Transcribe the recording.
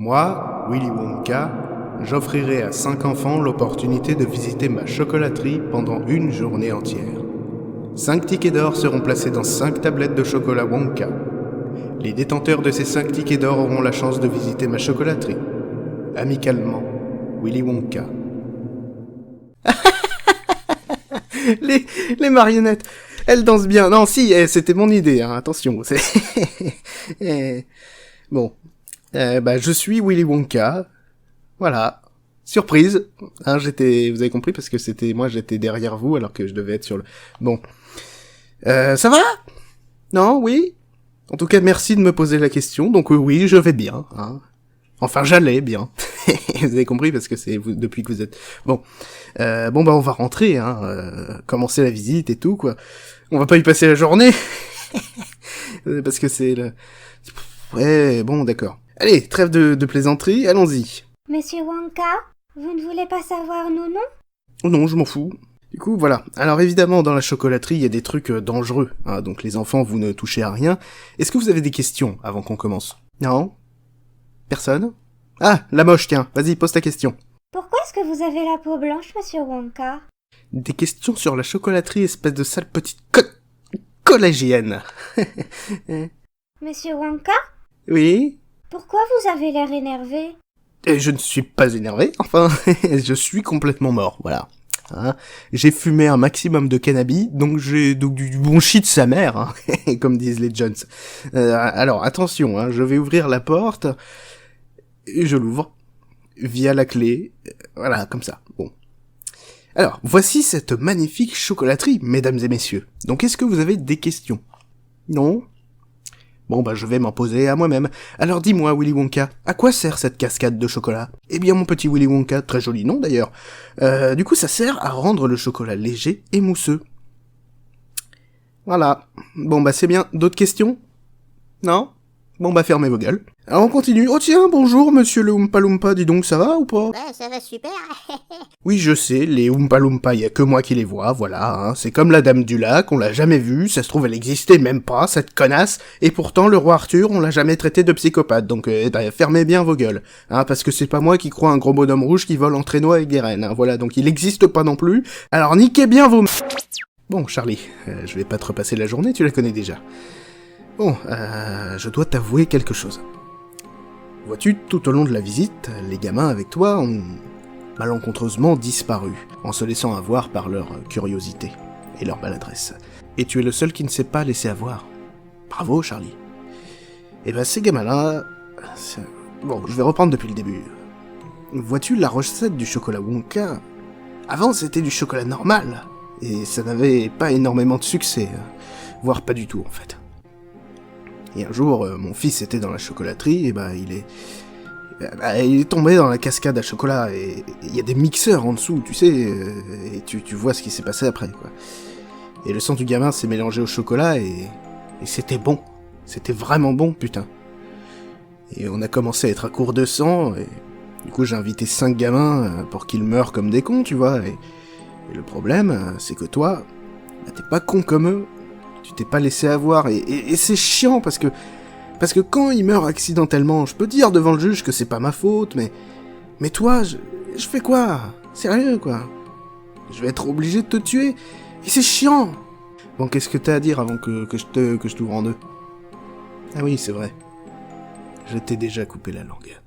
Moi, Willy Wonka, j'offrirai à 5 enfants l'opportunité de visiter ma chocolaterie pendant une journée entière. 5 tickets d'or seront placés dans 5 tablettes de chocolat Wonka. Les détenteurs de ces 5 tickets d'or auront la chance de visiter ma chocolaterie. Amicalement, Willy Wonka. les marionnettes, elles dansent bien. Non, si, c'était mon idée, hein, attention. Bon, je suis Willy Wonka. Voilà. Surprise. Hein, vous avez compris parce que j'étais derrière vous alors que je devais être sur le... Bon. Ça va? Non, oui? En tout cas, merci de me poser la question. Donc oui, je vais bien. Hein. Enfin, j'allais bien. Vous avez compris parce que c'est vous depuis que vous êtes... Bon. On va rentrer, hein. Commencer la visite et tout, quoi. On va pas y passer la journée. Parce que c'est le... Ouais, bon, d'accord. Allez, trêve de plaisanterie, allons-y. Monsieur Wonka, vous ne voulez pas savoir nos noms? Oh non, je m'en fous. Du coup, voilà. Alors évidemment, dans la chocolaterie, il y a des trucs dangereux. Hein, donc les enfants, vous ne touchez à rien. Est-ce que vous avez des questions avant qu'on commence? Non? Personne? Ah, la moche, tiens. Vas-y, pose ta question. Pourquoi est-ce que vous avez la peau blanche, monsieur Wonka? Des questions sur la chocolaterie, espèce de sale petite collégienne. Monsieur Wonka? Oui? Pourquoi vous avez l'air énervé? Et je ne suis pas énervé, enfin, je suis complètement mort, voilà. Hein, j'ai fumé un maximum de cannabis, donc j'ai du bon shit de sa mère, hein, comme disent les Jones. Alors, attention, hein, je vais ouvrir la porte, et je l'ouvre, via la clé, voilà, comme ça, bon. Alors, voici cette magnifique chocolaterie, mesdames et messieurs. Donc, est-ce que vous avez des questions? Non? Bon, je vais m'en poser à moi-même. Alors dis-moi, Willy Wonka, à quoi sert cette cascade de chocolat? Eh bien, mon petit Willy Wonka, très joli nom d'ailleurs. Du coup, ça sert à rendre le chocolat léger et mousseux. Voilà. Bon, c'est bien. D'autres questions? Non? Bon, fermez vos gueules. Alors, on continue. Oh tiens, bonjour, monsieur le Oompa Loompa, dis donc, ça va ou pas? Ouais, ça va super. Oui, je sais, les Oompa Loompa, y a que moi qui les vois, voilà, hein. C'est comme la Dame du Lac, on l'a jamais vue, ça se trouve elle existait même pas, cette connasse, et pourtant le roi Arthur, on l'a jamais traité de psychopathe, donc fermez bien vos gueules, hein, parce que c'est pas moi qui crois un gros bonhomme rouge qui vole en traîneau avec des rennes, hein, voilà, donc il existe pas non plus, alors niquez bien vos... Bon, Charlie, je vais pas te repasser la journée, tu la connais déjà. Bon, je dois t'avouer quelque chose. Vois-tu, tout au long de la visite, les gamins avec toi ont malencontreusement disparu, en se laissant avoir par leur curiosité et leur maladresse. Et tu es le seul qui ne s'est pas laissé avoir. Bravo, Charlie. Et ces gamins-là... Bon, je vais reprendre depuis le début. Vois-tu, la recette du chocolat Wonka... Avant, c'était du chocolat normal, et ça n'avait pas énormément de succès, voire pas du tout, en fait. Et un jour, mon fils était dans la chocolaterie, et il est tombé dans la cascade à chocolat, et il y a des mixeurs en dessous, tu sais, et tu vois ce qui s'est passé après, quoi. Et le sang du gamin s'est mélangé au chocolat, et c'était bon. C'était vraiment bon, putain. Et on a commencé à être à court de sang, et du coup j'ai invité 5 gamins pour qu'ils meurent comme des cons, tu vois, et le problème, c'est que toi, t'es pas con comme eux. Tu t'es pas laissé avoir, et c'est chiant, parce que quand il meurt accidentellement, je peux dire devant le juge que c'est pas ma faute, mais toi, je fais quoi? Sérieux, quoi? Je vais être obligé de te tuer, et c'est chiant! Bon, qu'est-ce que t'as à dire avant que je t'ouvre en deux? Ah oui, c'est vrai. Je t'ai déjà coupé la langue.